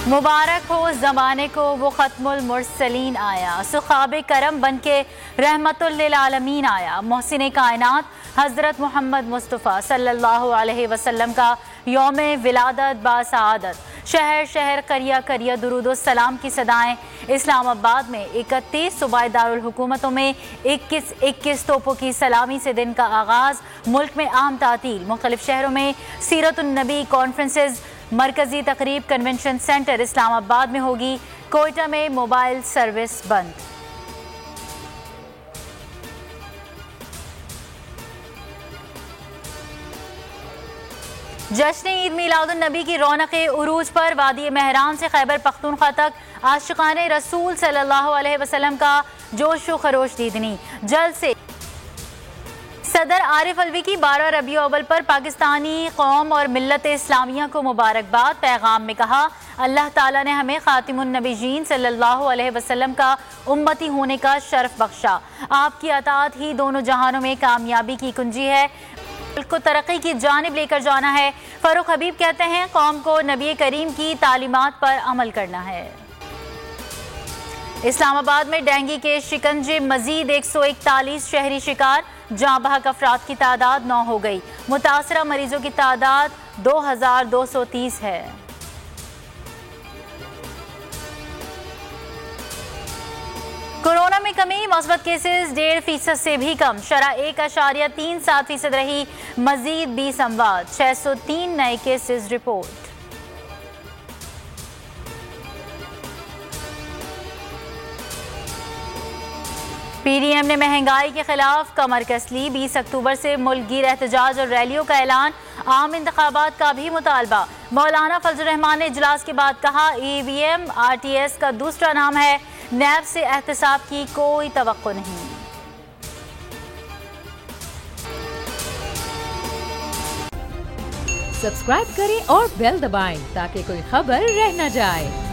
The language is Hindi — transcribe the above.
मुबारक हो ज़माने को वो ख़त्मुल मुरसलीन आया, सुखाबे करम बन के रहमतुल लिल आलमीन आया। मोहसिन कायनात हज़रत मोहम्मद मुस्तफ़ा सल्लल्लाहु अलैहि वसल्लम का यौम विलादत बासआदत। शहर शहर करिया करिया दुरूद सलाम की सदाएं। इस्लामाबाद में 31 सूबाई दारुल हुकूमतों में 21 तोपों की सलामी से दिन का आगाज़। मुल्क में आम तातील। मुख्तलिफ शहरों में सीरतुन नबी कॉन्फ्रेंसेज। मरकजी तकरीब कन्वेंशन सेंटर इस्लामाबाद में होगी। कोयटा में मोबाइल सर्विस बंद। जश्न ईद मिलादुन नबी की रौनक उरूज पर वादी महरान से खैबर पख्तूनख्वा तक आशिकाने रसूल सल्लल्लाहु अलैहि वसल्लम का जोश व खरोश दीदनी। जल्द से सदर आरिफ अलवी की 12 रबीउ अव्वल पर पाकिस्तानी कौम और मिल्लत इस्लामिया को मुबारकबाद। पैगाम में कहा, अल्लाह ताला ने हमें खातिमुन नबीयीन सल्लल्लाहु अलैहि वसल्लम का उम्मती होने का शर्फ बख्शा। आपकी अताअत ही दोनों जहानों में कामयाबी की कुंजी है। मुल्क को तरक्की की जानिब लेकर जाना है। फरूक हबीब कहते हैं, कौम को नबी करीम की तालीमात पर अमल करना है। इस्लामाबाद में डेंगू के शिकंजे मजीद 141 शहरी शिकार। जहां बहक अफराद की तादाद 9 हो गई। मुतासरा मरीजों की तादाद 2230 है। कोरोना में कमी, मस्बत केसेस 1.5% से भी कम। शरह 1.37% रही। मजीद 20 अमवात, 603 नए केसेस रिपोर्ट। पीडीएम ने महंगाई के खिलाफ कमर कस ली। 20 अक्टूबर से मुल्कगीर एहतजाज और रैलियों का ऐलान। आम इंतखाबात का भी मुतालबा। मौलाना फजल रहमान ने इजलास के बाद कहा, ईवीएम आरटीएस का दूसरा नाम है। नैब से एहतसाब की कोई तवक्को नहीं। सब्सक्राइब करें और बेल दबाएं ताकि कोई खबर रह न जाए।